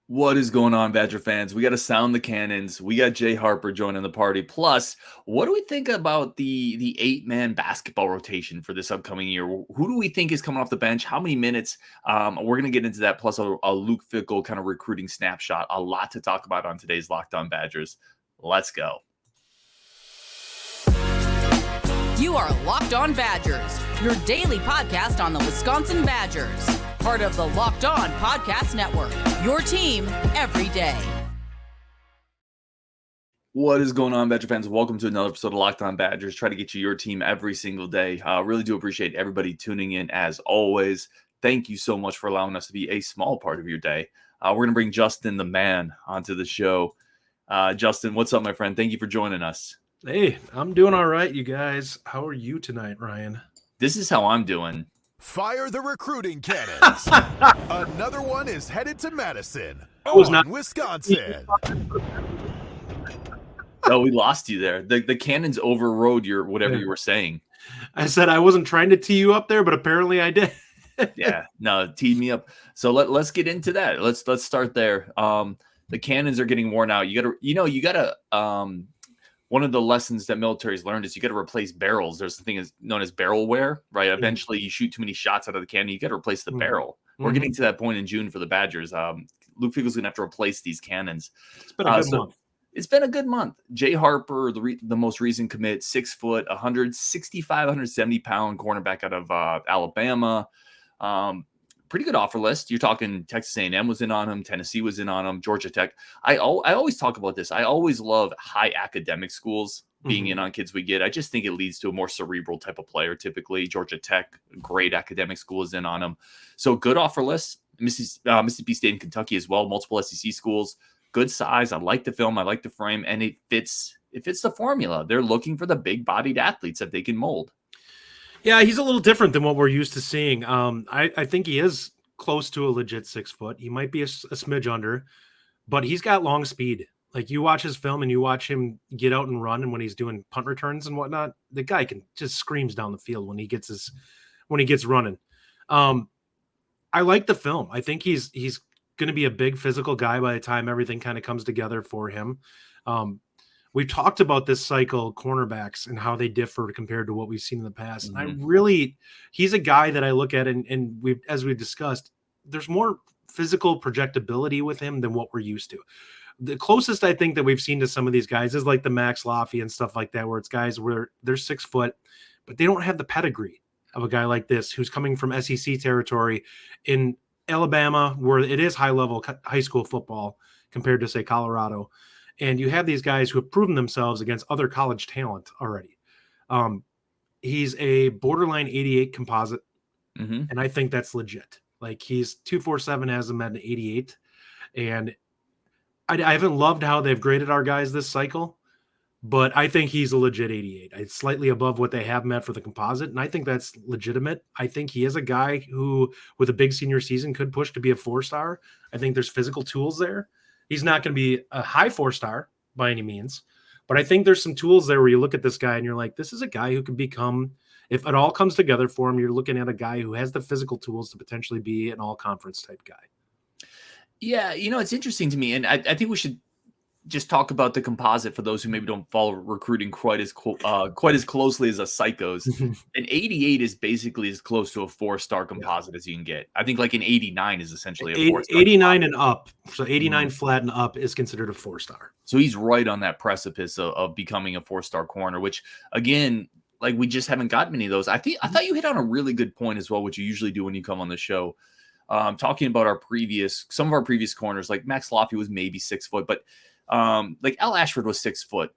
What is going on, Badger fans? We got to sound the cannons. We got Jay Harper joining the party. Plus, what do we think about the 8-man basketball rotation for this upcoming year? Who do we think is coming off the bench? How many minutes? We're going to get into that, plus a Luke Fickell kind of recruiting snapshot. A lot to talk about on today's Locked On Badgers. Let's go. You are Locked On Badgers, your daily podcast on the Wisconsin Badgers. Part of the Locked On Podcast Network, your team every day. What is going on, Badger fans? Welcome to another episode of Locked On Badgers. Try to get you your team every single day. Really do appreciate everybody tuning in as always. Thank you so much for allowing us to be a small part of your day. We're going to bring Justin the man onto the show. Justin, what's up, my friend? Thank you for joining us. Hey, I'm doing all right, you guys. How are you tonight, Ryan? This is how I'm doing. Fire the recruiting cannons. Another one is headed to Madison. Wisconsin. Oh, we lost you there. The cannons overrode your whatever you were saying. I said I wasn't trying to tee you up there, but apparently I did. Yeah, no, teed me up. So let's get into that. Let's start there. The cannons are getting worn out. You gotta one of the lessons that military's learned is you got to replace barrels. There's something is known as barrel wear, right? Eventually, you shoot too many shots out of the cannon, you got to replace the barrel. We're getting to that point in June for the Badgers. Luke Fickell's going to have to replace these cannons. It's been a good month. It's been a good month. Jay Harper, the most recent commit, 6 foot, 165, 170 pound cornerback out of Alabama. Pretty good offer list. You're talking Texas A&M was in on him, Tennessee was in on him, Georgia Tech. I always talk about this. I always love high academic schools being in on kids we get. I just think it leads to a more cerebral type of player. Typically, Georgia Tech, great academic school, is in on him. So good offer list. Mississippi State and Kentucky as well. Multiple SEC schools. Good size. I like the film. I like the frame, and it fits the formula. They're looking for the big-bodied athletes that they can mold. Yeah, he's a little different than what we're used to seeing. I think he is close to a legit 6 foot. He might be a smidge under, but he's got long speed. Like, you watch his film and you watch him get out and run, and when he's doing punt returns and whatnot, the guy can just screams down the field when he gets running. I like the film. I think he's going to be a big physical guy by the time everything kind of comes together for him. We've talked about this cycle, cornerbacks, and how they differ compared to what we've seen in the past. And he's a guy that I look at, and as we've discussed, there's more physical projectability with him than what we're used to. The closest I think that we've seen to some of these guys is like the Max Klesmit and stuff like that, where it's guys where they're 6 foot, but they don't have the pedigree of a guy like this who's coming from SEC territory in Alabama, where it is high-level high school football compared to, say, Colorado. And you have these guys who have proven themselves against other college talent already. He's a borderline 88 composite, and I think that's legit. Like, he's 247 has him at an 88. And I haven't loved how they've graded our guys this cycle, but I think he's a legit 88. It's slightly above what they have him at for the composite, and I think that's legitimate. I think he is a guy who, with a big senior season, could push to be a 4-star. I think there's physical tools there. He's not going to be a high 4-star by any means, but I think there's some tools there where you look at this guy and you're like, this is a guy who could become, if it all comes together for him, you're looking at a guy who has the physical tools to potentially be an all-conference type guy. Yeah, it's interesting to me, and I think we should just talk about the composite for those who maybe don't follow recruiting quite as closely as us psychos. An 88 is basically as close to a 4-star composite as you can get. I think like an 89 is essentially a 4-star. 89 composite. And up. So 89 flat and up is considered a 4-star. So he's right on that precipice of becoming a 4-star corner, which, again, like, we just haven't got many of those. I thought you hit on a really good point as well, which you usually do when you come on the show. Talking about some of our previous corners, like Max Klesmit was maybe 6 foot, but like Al Ashford was 6 foot,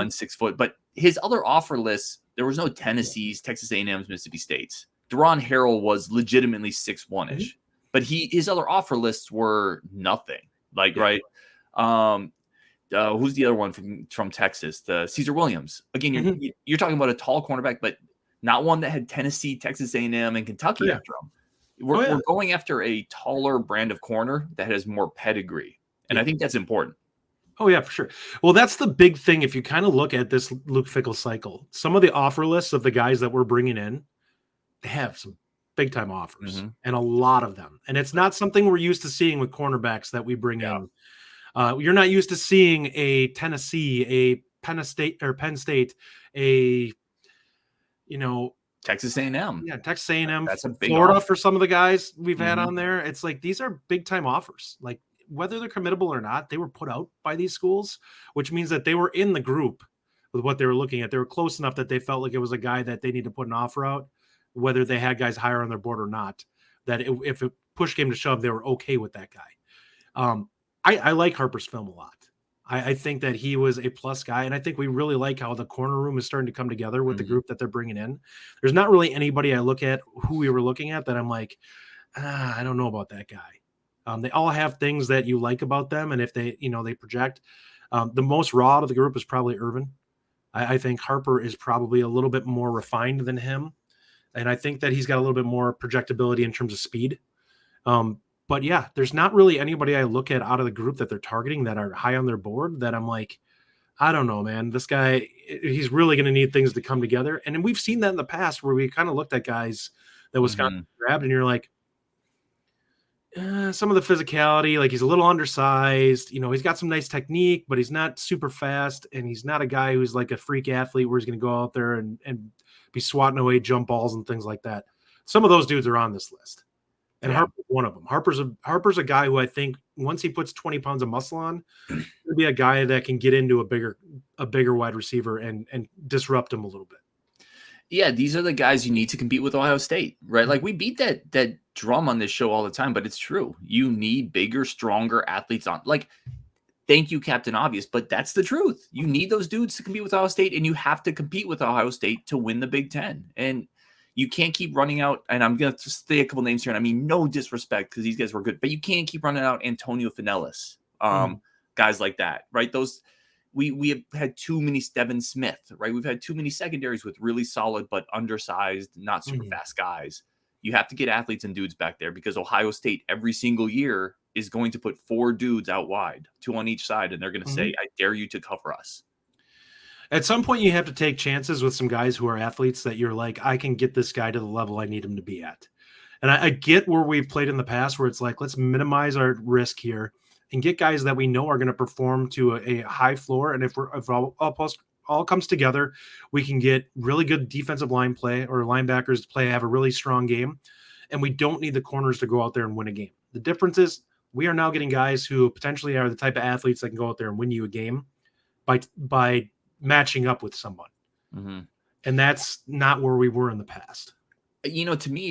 6 foot, but his other offer lists, there was no Tennessee's, Texas A&M's, Mississippi State's. Deron Harrell was legitimately 6'1"ish, but his other offer lists were nothing. Like, right. Who's the other one from Texas? The Caesar Williams. Again, you're talking about a tall cornerback, but not one that had Tennessee, Texas A&M, and Kentucky after him. We're going after a taller brand of corner that has more pedigree, and I think that's important. Oh, yeah, for sure. Well, that's the big thing. If you kind of look at this Luke Fickell cycle, some of the offer lists of the guys that we're bringing in, they have some big time offers and a lot of them. And it's not something we're used to seeing with cornerbacks that we bring in. You're not used to seeing a Tennessee, a Penn State, Texas A&M. Yeah, Texas A&M, That's a big Florida offer for some of the guys we've had on there. It's like these are big time offers. Like whether they're committable or not, they were put out by these schools, which means that they were in the group with what they were looking at. They were close enough that they felt like it was a guy that they need to put an offer out, whether they had guys higher on their board or not. That if it push came to shove, they were okay with that guy. I like Harper's film a lot. I think that he was a plus guy, and I think we really like how the corner room is starting to come together with the group that they're bringing in. There's not really anybody I look at who we were looking at that I'm like, I don't know about that guy. They all have things that you like about them, and if they, they project. The most raw out of the group is probably Irvin. I think Harper is probably a little bit more refined than him, and I think that he's got a little bit more projectability in terms of speed. But yeah, there's not really anybody I look at out of the group that they're targeting that are high on their board that I'm like, I don't know, man. This guy, he's really going to need things to come together. And we've seen that in the past where we kind of looked at guys that Wisconsin grabbed, and you're like, some of the physicality, like he's a little undersized. He's got some nice technique, but he's not super fast, and he's not a guy who's like a freak athlete where he's going to go out there and be swatting away jump balls and things like that. Some of those dudes are on this list. And Harper's one of them. Harper's a guy who I think once he puts 20 pounds of muscle on, he'll be a guy that can get into a bigger wide receiver and disrupt him a little bit. Yeah, these are the guys you need to compete with Ohio State, right? Like we beat that drum on this show all the time, but it's true. You need bigger, stronger athletes on. Like, thank you, Captain Obvious, but that's the truth. You need those dudes to compete with Ohio State, and you have to compete with Ohio State to win the Big Ten. And you can't keep running out, and I'm going to say a couple names here, and I mean no disrespect because these guys were good, but you can't keep running out Antonio Finellis, guys like that, right? Those we have had too many Steven Smith, right? We've had too many secondaries with really solid but undersized, not super fast guys. You have to get athletes and dudes back there because Ohio State every single year is going to put 4 dudes out wide, 2 on each side, and they're going to say, I dare you to cover us. At some point, you have to take chances with some guys who are athletes that you're like, I can get this guy to the level I need him to be at. And I get where we've played in the past where it's like, let's minimize our risk here and get guys that we know are going to perform to a high floor. And if all comes together, we can get really good defensive line play or linebackers to have a really strong game. And we don't need the corners to go out there and win a game. The difference is we are now getting guys who potentially are the type of athletes that can go out there and win you a game by matching up with someone. And that's not where we were in the past. To me,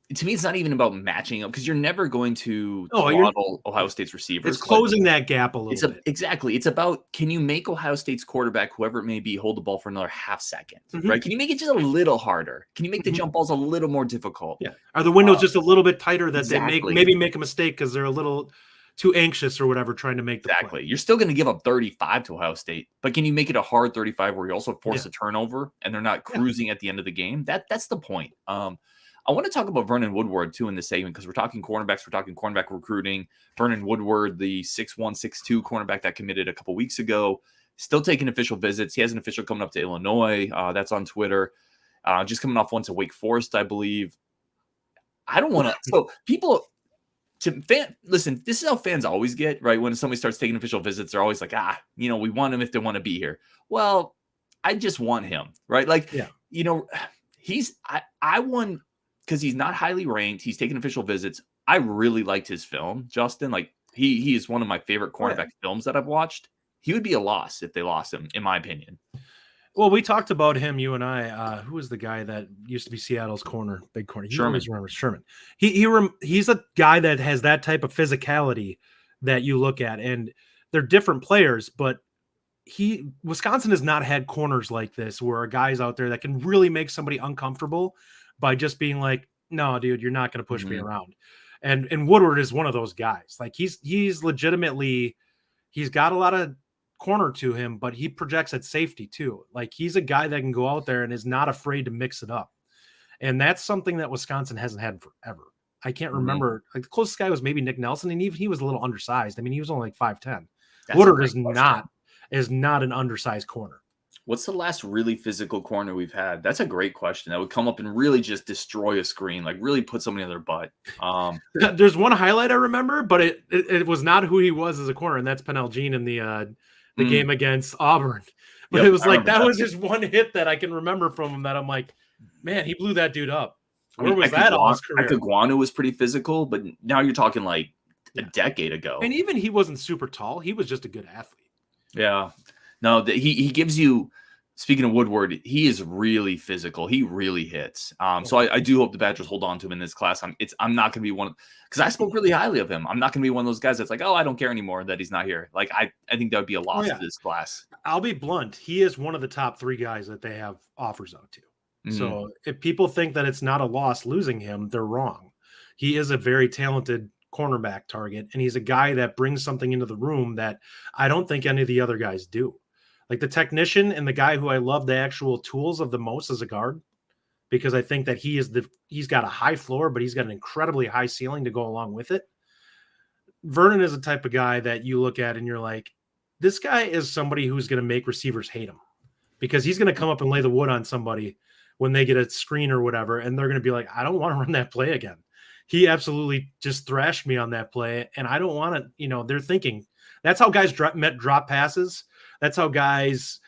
it's not even about matching up because you're never going to throttle Ohio State's receivers. It's closing that gap a little bit. Exactly. It's about, can you make Ohio State's quarterback, whoever it may be, hold the ball for another half second, right? Can you make it just a little harder? Can you make the jump balls a little more difficult? Yeah. Are the windows just a little bit tighter that they maybe make a mistake because they're a little too anxious or whatever trying to make the play. You're still going to give up 35 to Ohio State, but can you make it a hard 35 where you also force a turnover and they're not cruising at the end of the game? That's the point. I want to talk about Vernon Woodward too in this segment because we're talking cornerbacks, we're talking cornerback recruiting. Vernon Woodward, the 6'1", 6'2" cornerback that committed a couple weeks ago, still taking official visits. He has an official coming up to Illinois. That's on Twitter. Just coming off one to Wake Forest, I believe. I don't want to. So people. Listen, this is how fans always get, right? When somebody starts taking official visits, they're always like, we want him if they want to be here. Well, I just want him, right? Like, I won because he's not highly ranked. He's taking official visits. I really liked his film, Justin. Like, he is one of my favorite cornerback films that I've watched. He would be a loss if they lost him, in my opinion. Well, we talked about him, you and I. Who was the guy that used to be Seattle's big corner? Sherman. He's a guy that has that type of physicality that you look at, and they're different players. But Wisconsin has not had corners like this, where a guy's out there that can really make somebody uncomfortable by just being like, "No, dude, you're not going to push me around." And Woodward is one of those guys. Like he's legitimately, he's got a lot of corner to him, but he projects at safety too. Like he's a guy that can go out there and is not afraid to mix it up. And that's something that Wisconsin hasn't had forever. I can't remember. Like the closest guy was maybe Nick Nelson, and even he was a little undersized. I mean, he was only like 5'10". Woodward is not an undersized corner. What's the last really physical corner we've had? That's a great question. That would come up and really just destroy a screen, like really put somebody on their butt. There's one highlight I remember, but it was not who he was as a corner, and that's Penel Jean in the game against Auburn. But it was like that was just one hit that I can remember from him that I'm like, man, he blew that dude up. Where was that all his career? Iguana was pretty physical, but now you're talking like a decade ago. And even he wasn't super tall. He was just a good athlete. Yeah. No, he gives you, speaking of Woodward, he is really physical. He really hits. So I do hope the Badgers hold on to him in this class. I'm not going to be one because I spoke really highly of him. I'm not going to be one of those guys that's like, oh, I don't care anymore that he's not here. Like I think that would be a loss to this class. I'll be blunt. He is one of the top 3 guys that they have offers out to. So if people think that it's not a loss losing him, they're wrong. He is a very talented cornerback target, and he's a guy that brings something into the room that I don't think any of the other guys do. Like the technician and the guy who I love the actual tools of the most as a guard, because I think that he's got a high floor, but he's got an incredibly high ceiling to go along with it. Vernon is the type of guy that you look at and you're like, this guy is somebody who's going to make receivers hate him because he's going to come up and lay the wood on somebody when they get a screen or whatever, and they're going to be like, I don't want to run that play again. He absolutely just thrashed me on that play, and I don't want to, they're thinking. That's how guys drop passes. That's how guys,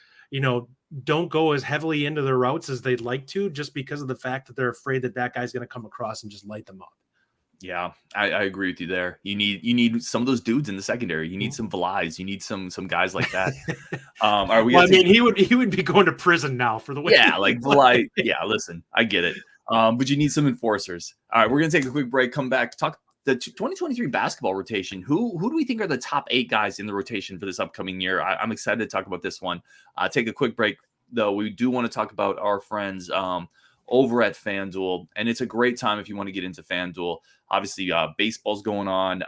don't go as heavily into their routes as they'd like to just because of the fact that they're afraid that guy's going to come across and just light them up. Yeah, I agree with you there. You need some of those dudes in the secondary. You need some Velais. You need some guys like that. He would be going to prison now for the way. Yeah, like Velais. Yeah, listen, I get it. But you need some enforcers. All right, we're gonna take a quick break. Come back, talk the 2023 basketball rotation. Who do we think are the top 8 guys in the rotation for this upcoming year? I'm excited to talk about this one. Take a quick break though. We do want to talk about our friends over at FanDuel, and it's a great time if you want to get into FanDuel. Obviously, baseball's going on.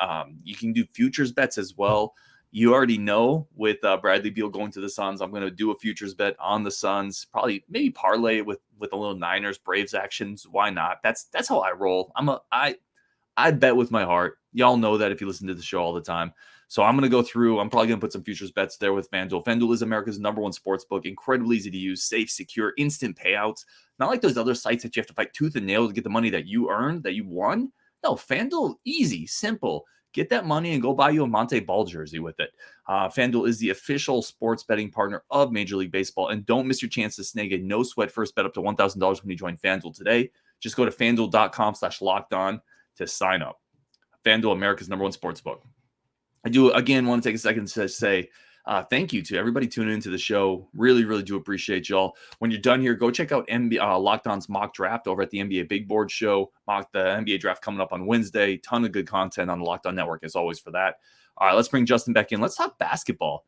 You can do futures bets as well. You already know with Bradley Beal going to the Suns, I'm going to do a futures bet on the Suns. Probably maybe parlay it with a little Niners Braves actions. Why not? That's how I roll. I bet with my heart. Y'all know that if you listen to the show all the time. So I'm going to go through. I'm probably going to put some futures bets there with FanDuel. FanDuel is America's #1 sports book. Incredibly easy to use, safe, secure, instant payouts. Not like those other sites that you have to fight tooth and nail to get the money that you earned, that you won. No, FanDuel, easy, simple. Get that money and go buy you a Monte Ball jersey with it. FanDuel is the official sports betting partner of Major League Baseball. And don't miss your chance to snag a no-sweat first bet up to $1,000 when you join FanDuel today. Just go to FanDuel.com/lockedon to sign up. FanDuel, America's #1 sports book. I do, again, want to take a second to say thank you to everybody tuning into the show. Really, really do appreciate y'all. When you're done here, go check out Locked On's mock draft over at the NBA Big Board Show. The NBA draft coming up on Wednesday. Ton of good content on the Locked On Network, as always, for that. All right, let's bring Justin back in. Let's talk basketball.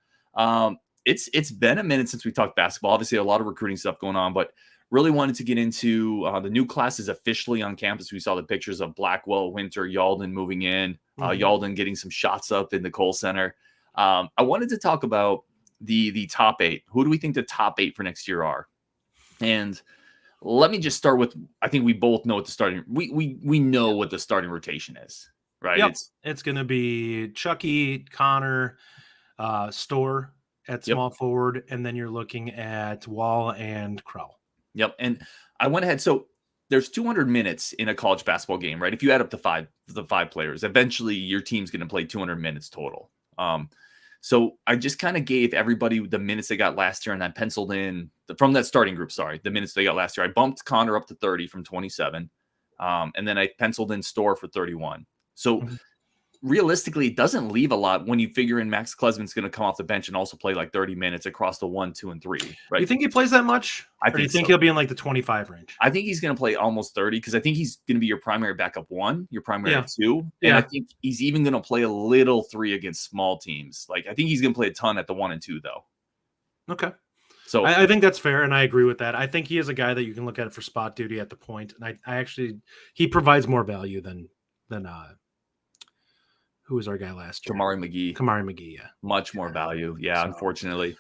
It's been a minute since we talked basketball. Obviously, a lot of recruiting stuff going on, but really wanted to get into the new classes officially on campus. We saw the pictures of Blackwell, Winter, Yalden moving in. Yalden getting some shots up in the Kohl Center. I wanted to talk about the top 8. Who do we think the top 8 for next year are? And let me just start with, I think we both know what the starting, we know what the starting rotation is, right? Yep. It's going to be Chucky, Connor, Storr at small forward, and then you're looking at Wall and Crowell. Yep. And I went ahead. So there's 200 minutes in a college basketball game, right? If you add up the five players, eventually your team's going to play 200 minutes total. So I just kind of gave everybody the minutes they got last year, and I penciled in from that starting group. The minutes they got last year. I bumped Connor up to 30 from 27. And then I penciled in Storr for 31. So realistically, it doesn't leave a lot when you figure in Max Klesmit's going to come off the bench and also play like 30 minutes across the 1, 2, and 3. Right? You think he plays that much? Or do you think he'll be in like the 25 range? I think he's going to play almost 30 because I think he's going to be your primary backup 1, your primary 2. And I think he's even going to play a little 3 against small teams. Like I think he's going to play a ton at the 1 and 2 though. Okay. So I think that's fair, and I agree with that. I think he is a guy that you can look at for spot duty at the point, and I actually he provides more value than who was our guy last year? Kamari McGee, yeah. Much more value, unfortunately.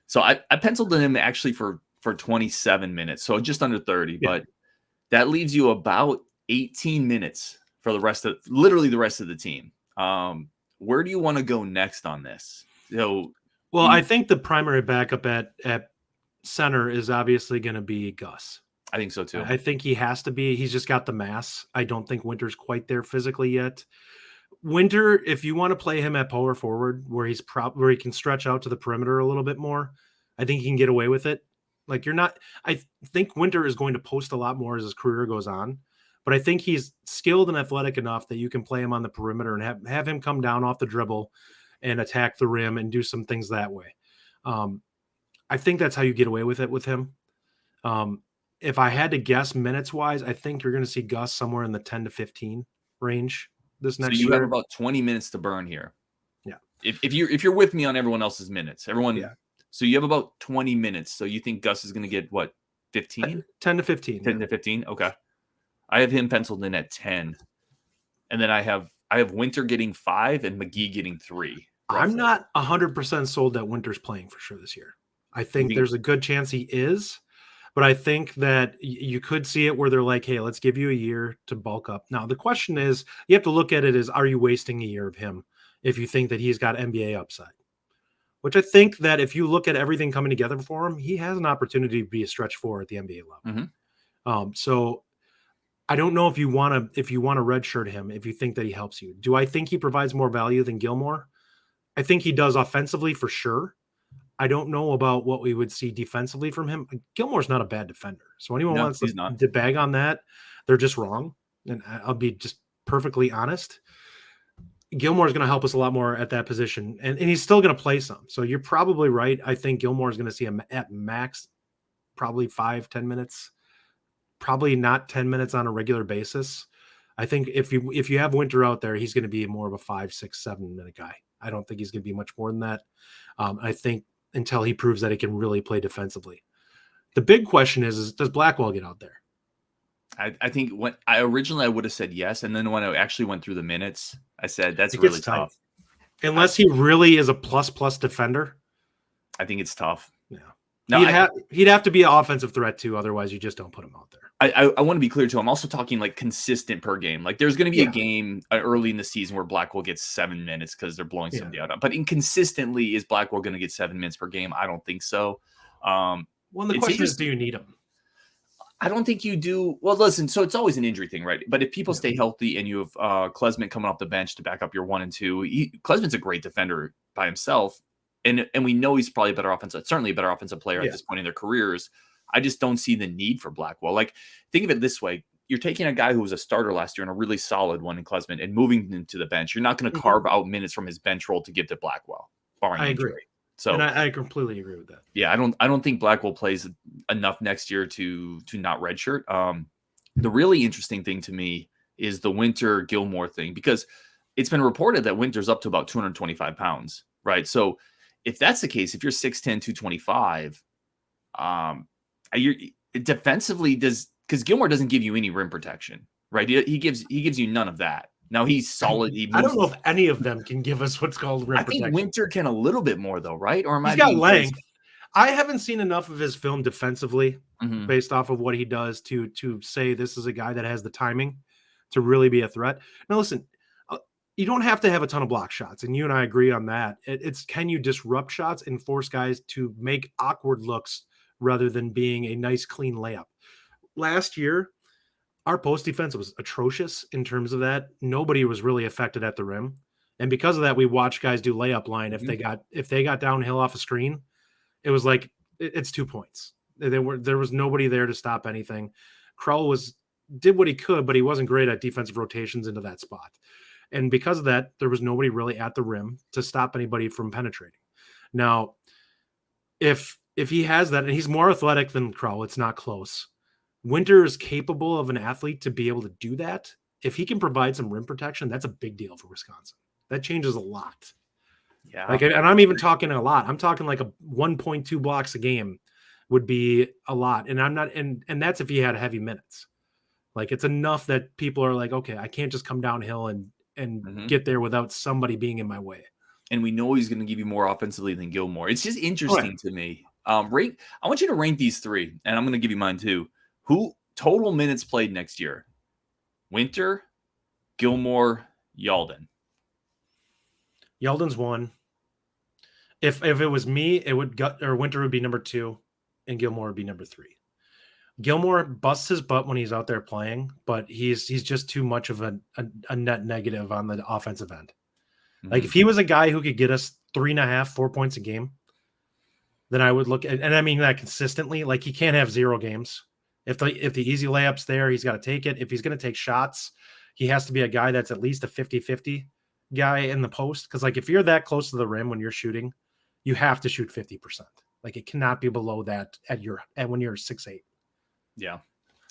So I penciled him actually for 27 minutes, so just under 30, but that leaves you about 18 minutes for the rest of the team. Where do you want to go next on this? I think the primary backup at center is obviously going to be Gus. I think so too. I think he has to be. He's just got the mass. I don't think Winter's quite there physically yet. Winter, if you want to play him at power forward, where where he can stretch out to the perimeter a little bit more, I think he can get away with it. Like I think Winter is going to post a lot more as his career goes on, but I think he's skilled and athletic enough that you can play him on the perimeter and have him come down off the dribble and attack the rim and do some things that way. I think that's how you get away with it with him. If I had to guess minutes wise, I think you're going to see Gus somewhere in the 10 to 15 range this next year. So you have about 20 minutes to burn here. Yeah. If you're with me on everyone else's minutes, Yeah. So you have about 20 minutes. So you think Gus is going to get what, 15? 10 to 15. 10 to 15. Okay. I have him penciled in at 10. And then I have Winter getting 5 and McGee getting 3. Roughly. I'm not 100% sold that Winter's playing for sure this year. I think there's a good chance he is. But I think that you could see it where they're like, hey, let's give you a year to bulk up. Now, the question is, you have to look at it as, are you wasting a year of him if you think that he's got NBA upside? Which I think that if you look at everything coming together for him, he has an opportunity to be a stretch 4 at the NBA level. Mm-hmm. So I don't know if you want to redshirt him, if you think that he helps you. Do I think he provides more value than Gilmore? I think he does offensively for sure. I don't know about what we would see defensively from him. Gilmore's not a bad defender. So anyone wants to bag on that, they're just wrong. And I'll be just perfectly honest. Gilmore's going to help us a lot more at that position. And he's still going to play some. So you're probably right. I think Gilmore's going to see him at max probably 5-10 minutes. Probably not 10 minutes on a regular basis. I think if you have Winter out there, he's going to be more of a 5, 6, 7 minute guy. I don't think he's going to be much more than that. I think until he proves that he can really play defensively. The big question is does Blackwell get out there? I think when I would have said yes. And then when I actually went through the minutes, I said, that's really tough. Unless he really is a plus defender. I think it's tough. Yeah. No, he'd have to be an offensive threat too. Otherwise you just don't put him out there. I want to be clear too. I'm also talking like consistent per game. Like there's going to be a game early in the season where Blackwell gets 7 minutes because they're blowing somebody out. But inconsistently, is Blackwell going to get 7 minutes per game? I don't think so. Well, the question is, do you need him? I don't think you do. Well, listen, so it's always an injury thing, right? But if people stay healthy and you have Klesmit coming off the bench to back up your 1 and 2, Klesmit's a great defender by himself. And we know he's probably certainly a better offensive player at this point in their careers. I just don't see the need for Blackwell. Like, think of it this way. You're taking a guy who was a starter last year and a really solid one in Klesmit and moving him to the bench. You're not going to carve out minutes from his bench role to give to Blackwell, barring injury. Agree. So, and I completely agree with that. Yeah, I don't think Blackwell plays enough next year to not redshirt. The really interesting thing to me is the Winter Gilmore thing, because it's been reported that Winter's up to about 225 pounds, right? So if that's the case, if you're 6'10", 225, you're defensively because Gilmore doesn't give you any rim protection, right? He gives you none of that. Now he's solid. I don't know if any of them can give us what's called rim protection. I think Winter can a little bit more though, right? Or he's got length. I haven't seen enough of his film defensively based off of what he does to say this is a guy that has the timing to really be a threat. Now listen, you don't have to have a ton of block shots, and you and I agree on that. It's can you disrupt shots and force guys to make awkward looks rather than being a nice clean layup. Last year, our post defense was atrocious in terms of that. Nobody was really affected at the rim. And because of that, we watched guys do layup line. If they got downhill off a screen, it was like, it's 2 points. There was nobody there to stop anything. Krull did what he could, but he wasn't great at defensive rotations into that spot. And because of that, there was nobody really at the rim to stop anybody from penetrating. Now, if he has that, and he's more athletic than Krull, it's not close. Winter is capable of an athlete to be able to do that. If he can provide some rim protection, that's a big deal for Wisconsin. That changes a lot. Yeah. And I'm even talking a lot. I'm talking like a 1.2 blocks a game would be a lot. And I'm not, and that's if he had heavy minutes. Like it's enough that people are like, okay, I can't just come downhill and get there without somebody being in my way. And we know he's going to give you more offensively than Gilmore. It's just interesting to me. I want you to rank these three, and I'm going to give you mine too. Who total minutes played next year? Winter, Gilmore, Yalden. Yalden's one. If it was me, Winter would be number 2, and Gilmore would be number 3. Gilmore busts his butt when he's out there playing, but he's just too much of a net negative on the offensive end. Mm-hmm. Like if he was a guy who could get us 3.5, 4 points a game, then I would look at, and I mean that consistently. Like he can't have 0 games. If the easy layup's there, he's got to take it. If he's going to take shots, he has to be a guy that's at least a 50-50 guy in the post. Because like if you're that close to the rim when you're shooting, you have to shoot 50%. Like it cannot be below that when you're 6'8". Yeah.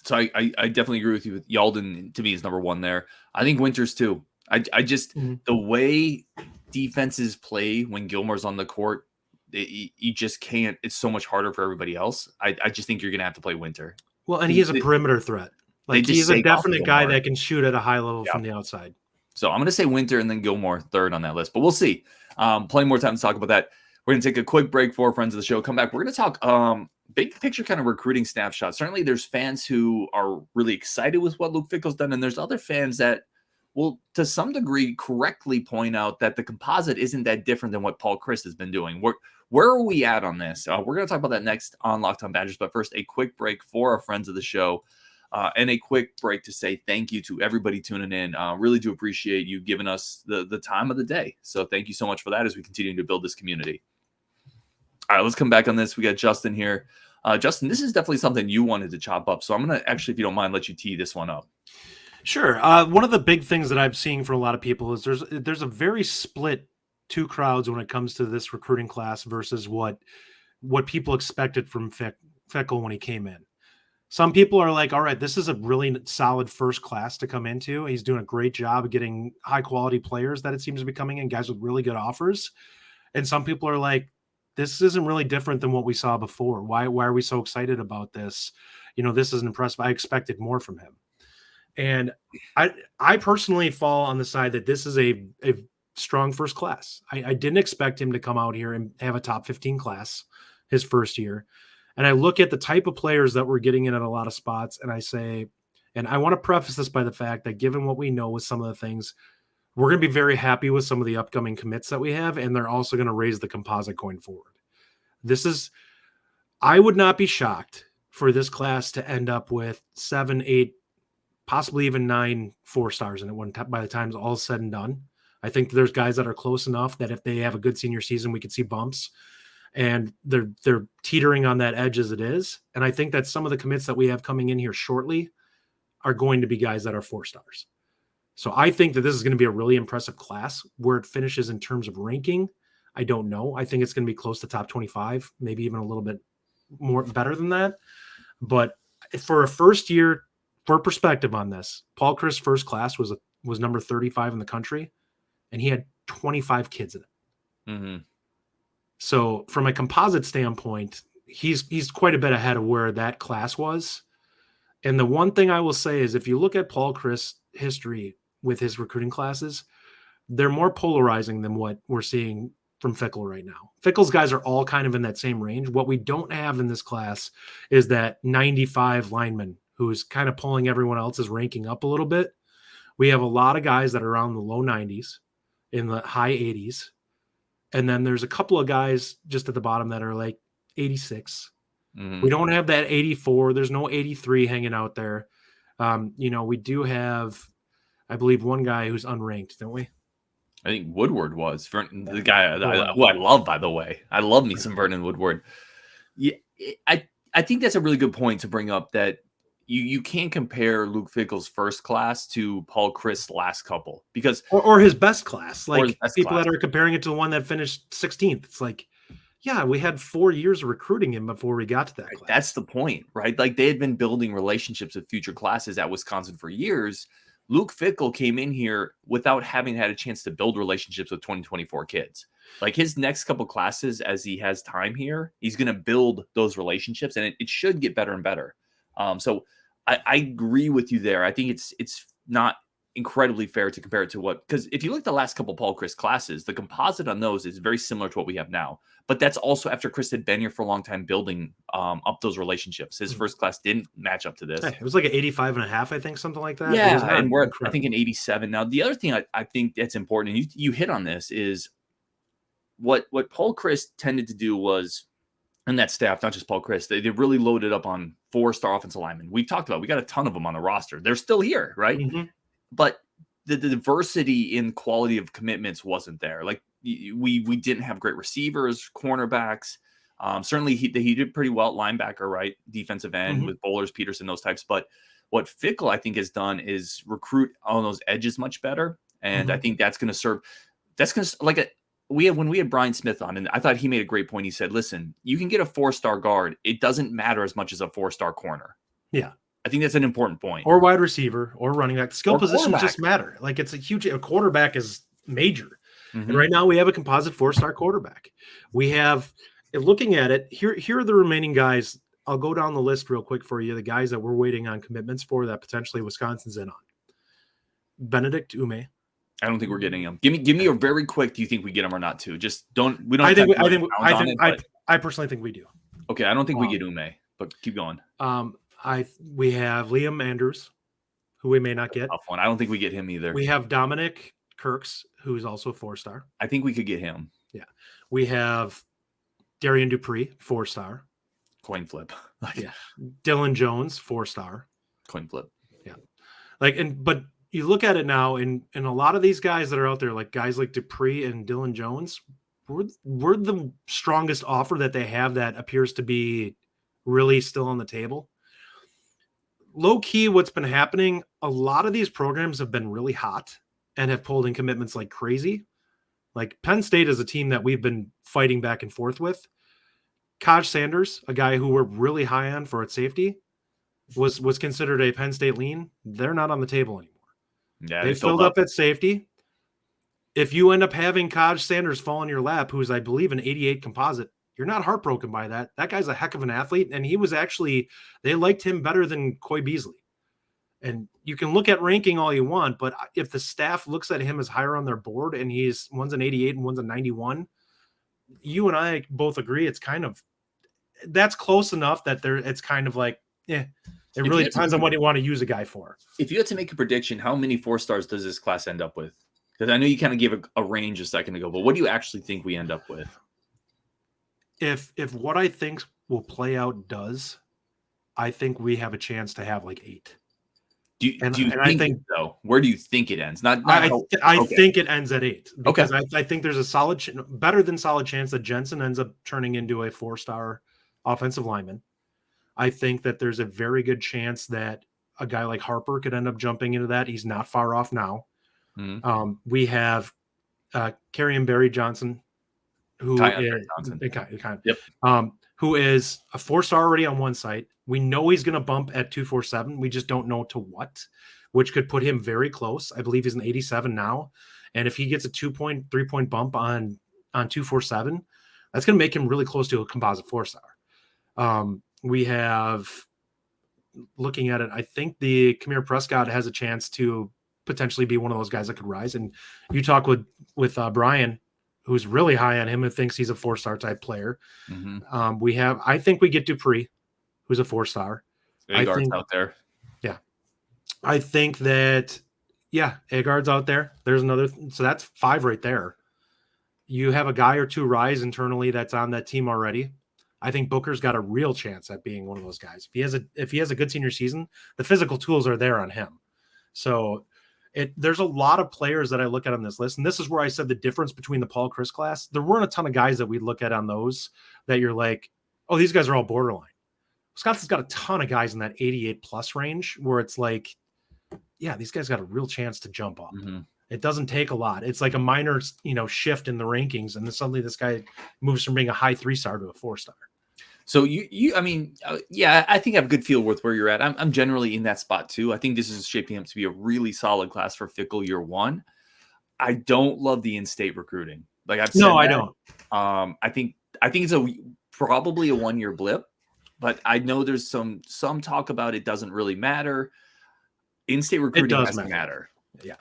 So I definitely agree with you. With Yalden, to me, is number 1 there. I think Winters too. I just the way defenses play when Gilmore's on the court, you just can't. It's so much harder for everybody else. I just think you're going to have to play Winter. Well, and he's a perimeter threat. Like he's a definite guy that can shoot at a high level from the outside. So I'm going to say Winter and then Gilmore 3rd on that list, but we'll see. Plenty more time to talk about that. We're going to take a quick break for friends of the show. Come back. We're going to talk big picture kind of recruiting snapshot. Certainly there's fans who are really excited with what Luke Fickell's done, and there's other fans that will, to some degree, correctly point out that the composite isn't that different than what Paul Chryst has been doing. Where are we at on this? We're going to talk about that next on Locked On Badgers, but first, a quick break for our friends of the show, and a quick break to say thank you to everybody tuning in. Really do appreciate you giving us the time of the day. So thank you so much for that as we continue to build this community. All right, let's come back on this. We got Justin here. Justin, this is definitely something you wanted to chop up. So I'm going to actually, if you don't mind, let you tee this one up. Sure. One of the big things that I'm seeing from a lot of people is there's a very split 2 crowds when it comes to this recruiting class versus what people expected from Fickell when he came in. Some people are like, all right, this is a really solid first class to come into. He's doing a great job of getting high quality players that it seems to be coming in, guys with really good offers. And some people are like, this isn't really different than what we saw before. Why are we so excited about this? This isn't impressive. I expected more from him. And I personally fall on the side that this is a strong first class. I didn't expect him to come out here and have a top 15 class his first year. And I look at the type of players that we're getting in at a lot of spots, and I say, and I want to preface this by the fact that given what we know with some of the things, we're going to be very happy with some of the upcoming commits that we have, and they're also going to raise the composite going forward. I would not be shocked for this class to end up with 7, 8, possibly even 9 4-stars in it by the time it's all said and done. I think there's guys that are close enough that if they have a good senior season, we could see bumps, and they're teetering on that edge as it is. And I think that some of the commits that we have coming in here shortly are going to be guys that are 4-stars. So I think that this is going to be a really impressive class. Where it finishes in terms of ranking, I don't know. I think it's going to be close to top 25, maybe even a little bit more better than that. But for a first year, for perspective on this, Paul Chryst's first class was number 35 in the country, and he had 25 kids in it. Mm-hmm. So from a composite standpoint, he's quite a bit ahead of where that class was. And the one thing I will say is if you look at Paul Chryst's history with his recruiting classes, they're more polarizing than what we're seeing from Fickell right now. Fickell's guys are all kind of in that same range. What we don't have in this class is that 95 lineman who's kind of pulling everyone else's ranking up a little bit. We have a lot of guys that are around the low 90s, in the high 80s. And then there's a couple of guys just at the bottom that are like 86. Mm-hmm. We don't have that 84. There's no 83 hanging out there. We do have, I believe, one guy who's unranked, don't we? I think Woodward was the guy who I love, by the way. I love me some Vernon Woodward. Yeah, I think that's a really good point to bring up, that you can't compare Luke Fickell's first class to Paul Chryst's last couple, because or his best class. Like people that are comparing it to the one that finished 16th. It's like, yeah, we had 4 years of recruiting him before we got to that class. That's the point, right? Like they had been building relationships with future classes at Wisconsin for years. Luke Fickell came in here without having had a chance to build relationships with 2024 kids. Like his next couple classes, as he has time here, he's going to build those relationships, and it should get better and better. So I agree with you there. I think it's not incredibly fair to compare it to because if you look at the last couple Paul Chrys classes, the composite on those is very similar to what we have now. But that's also after Chrys had been here for a long time building up those relationships. His first class didn't match up to this. It was like an 85.5, I think, something like that. Yeah, and we're I think an 87. Now, the other thing I think that's important, and you hit on this, is what Paul Chrys tended to do was, and that staff, not just Paul Chris, they really loaded up on 4-star offensive linemen. We talked about, we got a ton of them on the roster. They're still here, right? Mm-hmm. But the diversity in quality of commitments wasn't there. Like we didn't have great receivers, cornerbacks. Certainly he did pretty well at linebacker, right? Defensive end with Bowlers, Peterson, those types. But what Fickell, I think, has done is recruit on those edges much better. And I think that's going to serve. That's going to when we had Brian Smith on, and I thought he made a great point. He said, listen, you can get a 4-star guard. It doesn't matter as much as a 4-star corner. Yeah. I think that's an important point. Or wide receiver or running back. Skill positions just matter. Like a quarterback is major. And right now we have a composite 4-star quarterback. We have, looking at it, here are the remaining guys. I'll go down the list real quick for you. The guys that we're waiting on commitments for that potentially Wisconsin's in on. Benedict Ume. I don't think we're getting him. Give me a very quick. Do you think we get him or not? Too. Just don't. We don't. I personally think we do. Okay, I don't think we get Ume, but keep going. We have Liam Andrews, who we may not get. Tough one. I don't think we get him either. We have Dominic Kirks, who is also a 4-star. I think we could get him. Yeah. We have Darian Dupree, 4-star. Coin flip. Yeah. Dylan Jones, 4-star. Coin flip. Yeah. But you look at it now, and a lot of these guys that are out there, like guys like Dupree and Dylan Jones, we're the strongest offer that they have that appears to be really still on the table. Low key, what's been happening, a lot of these programs have been really hot and have pulled in commitments like crazy. Like Penn State is a team that we've been fighting back and forth with. Kaj Sanders, a guy who we're really high on for its safety, was considered a Penn State lean. They're not on the table anymore. Yeah, they filled up at safety. If you end up having Kaj Sanders fall in your lap, who's I believe an 88 composite, you're not heartbroken by that. That guy's a heck of an athlete, and he was actually, they liked him better than Coy Beasley. And you can look at ranking all you want, but if the staff looks at him as higher on their board and one's an 88 and one's a 91, you and I both agree it's kind of, that's close enough that it's kind of like, it really depends on what you want to use a guy for. If you had to make a prediction, how many 4-stars does this class end up with? Because I know you kind of gave a range a second ago, but what do you actually think we end up with? If what I think will play out does, I think we have a chance to have like 8. Do you think so? Where do you think it ends? I think it ends at 8 because I think there's a better than solid chance that Jensen ends up turning into a 4-star offensive lineman. I think that there's a very good chance that a guy like Harper could end up jumping into that. He's not far off now. Mm-hmm. We have Kerrion Barry Johnson, who is a 4-star already on one site. We know he's going to bump at 247. We just don't know to what, which could put him very close. I believe he's an 87 now. And if he gets a 3-point bump on 247, that's going to make him really close to a composite 4-star. We have, looking at it, I think the Kamir Prescott has a chance to potentially be one of those guys that could rise. And you talk with Brian, who's really high on him and thinks he's a 4-star type player. Mm-hmm. I think we get Dupree, who's a 4-star. Agard's out there. Yeah. I think that, Agard's out there. There's another. So that's 5 right there. You have a guy or two rise internally that's on that team already. I think Booker's got a real chance at being one of those guys. If he has a good senior season, the physical tools are there on him. So there's a lot of players that I look at on this list. And this is where I said the difference between the Paul Chris class. There weren't a ton of guys that we look at on those that you're like, oh, these guys are all borderline. Wisconsin's got a ton of guys in that 88 plus range where it's like, these guys got a real chance to jump up. Mm-hmm. It doesn't take a lot. It's like a minor, shift in the rankings. And then suddenly this guy moves from being a high 3-star to a 4-star. So I think I have a good feel with where you're at. I'm generally in that spot too. I think this is shaping up to be a really solid class for Fickell year one. I don't love the in-state recruiting. Like I've said, I don't. I think it's probably a 1-year blip, but I know there's some talk about it doesn't really matter. In-state recruiting does matter. Yeah,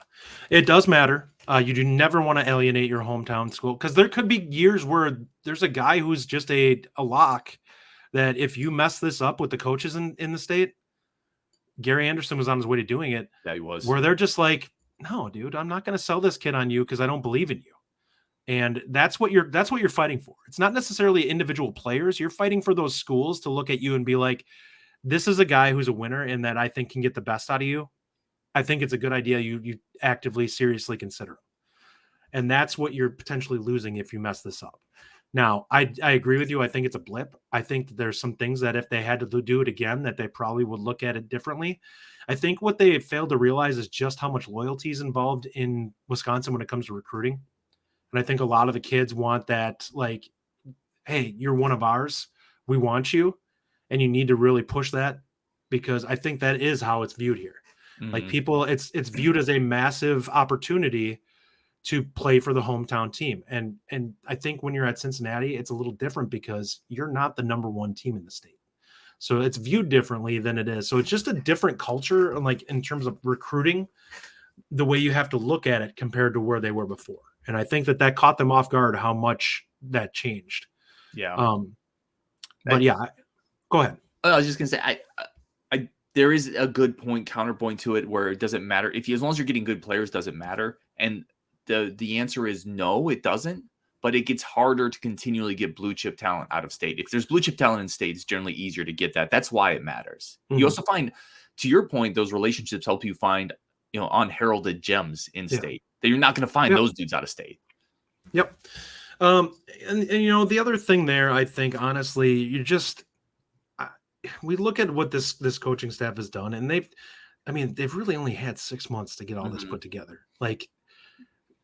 it does matter. You do never want to alienate your hometown school because there could be years where there's a guy who's just a lock that if you mess this up with the coaches in the state, Gary Anderson was on his way to doing it. Yeah, he was. Where they're just like, no, dude, I'm not going to sell this kid on you because I don't believe in you. And that's what you're fighting for. It's not necessarily individual players. You're fighting for those schools to look at you and be like, this is a guy who's a winner and that I think can get the best out of you. I think it's a good idea. You actively, seriously consider him. And that's what you're potentially losing if you mess this up. Now, I agree with you. I think it's a blip. I think that there's some things that if they had to do it again, that they probably would look at it differently. I think what they failed to realize is just how much loyalty is involved in Wisconsin when it comes to recruiting. And I think a lot of the kids want that, like, hey, you're one of ours. We want you. And you need to really push that, because I think that is how it's viewed here. Mm-hmm. Like, people, it's viewed as a massive opportunity to play for the hometown team. And I think when you're at Cincinnati, it's a little different because you're not the number one team in the state. So it's viewed differently than it is. So it's just a different culture, like in terms of recruiting, the way you have to look at it compared to where they were before. And I think that caught them off guard, how much that changed. Yeah. But yeah, go ahead. I was just going to say, there is a good counterpoint to it where it doesn't matter. As long as you're getting good players, doesn't matter. And the answer is no, it doesn't. But it gets harder to continually get blue chip talent out of state. If there's blue chip talent in state, it's generally easier to get that. That's why it matters. Mm-hmm. You also find, to your point, those relationships help you find, unheralded gems in state that you're not going to find those dudes out of state. Yep. And the other thing there, I think, honestly, we look at what this coaching staff has done, and they've really only had 6 months to get all this put together. Like,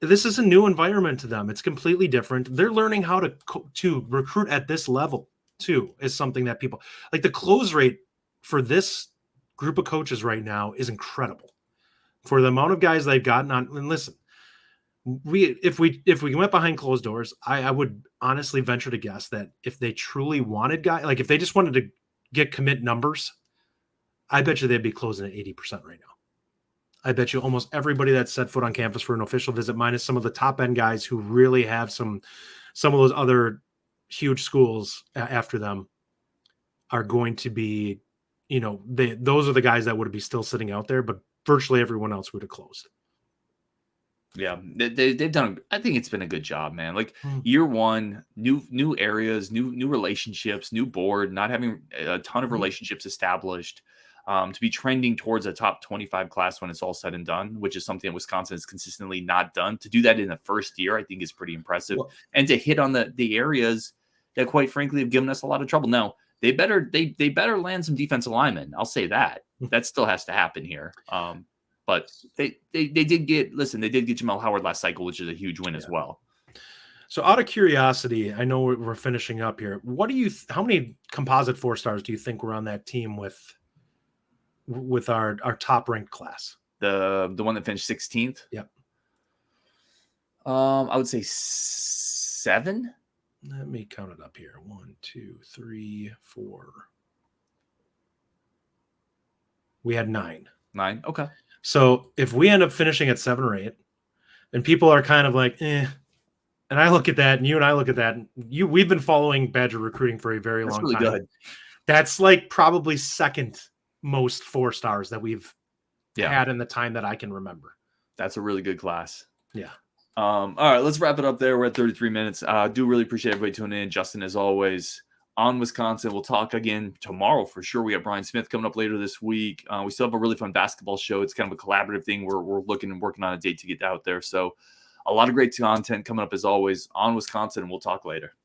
this is a new environment to them. It's completely different. They're learning how to recruit at this level too, is something that people like. The close rate for this group of coaches right now is incredible for the amount of guys they've gotten on. And listen, if we went behind closed doors, I would honestly venture to guess that if they truly wanted guys, like if they just wanted to get commit numbers, I bet you they'd be closing at 80% right now. I bet you almost everybody that set foot on campus for an official visit, minus some of the top end guys who really have some of those other huge schools after them, are going to be, those are the guys that would be still sitting out there, but virtually everyone else would have closed. Yeah, they've done. I think it's been a good job, man. Like year one, new areas, new relationships, new board, not having a ton of relationships established. To be trending towards a top 25 class when it's all said and done, which is something that Wisconsin has consistently not done. To do that in the first year, I think is pretty impressive. Well, and to hit on the areas that, quite frankly, have given us a lot of trouble. Now, they better land some defensive linemen. I'll say that. That still has to happen here. But they did get Jamel Howard last cycle, which is a huge win as well. So out of curiosity, I know we're finishing up here. How many composite 4-stars do you think were on that team with our top ranked class? The one that finished 16th? Yep. I would say 7. Let me count it up here. 1, 2, 3, 4. We had 9. 9. Okay. So if we end up finishing at 7 or 8, and people are kind of like, and I look at that, and you and I look at that, and we've been following Badger recruiting for a very long time. Good. That's like probably second most 4-stars that we've had in the time that I can remember. That's a really good class. Yeah. All right, let's wrap it up there. We're at 33 minutes. Do really appreciate everybody tuning in. Justin, as always, on Wisconsin. We'll talk again tomorrow for sure. We got Brian Smith coming up later this week. We still have a really fun basketball show. It's kind of a collaborative thing. We're looking and working on a date to get out there. So a lot of great content coming up as always on Wisconsin, and we'll talk later.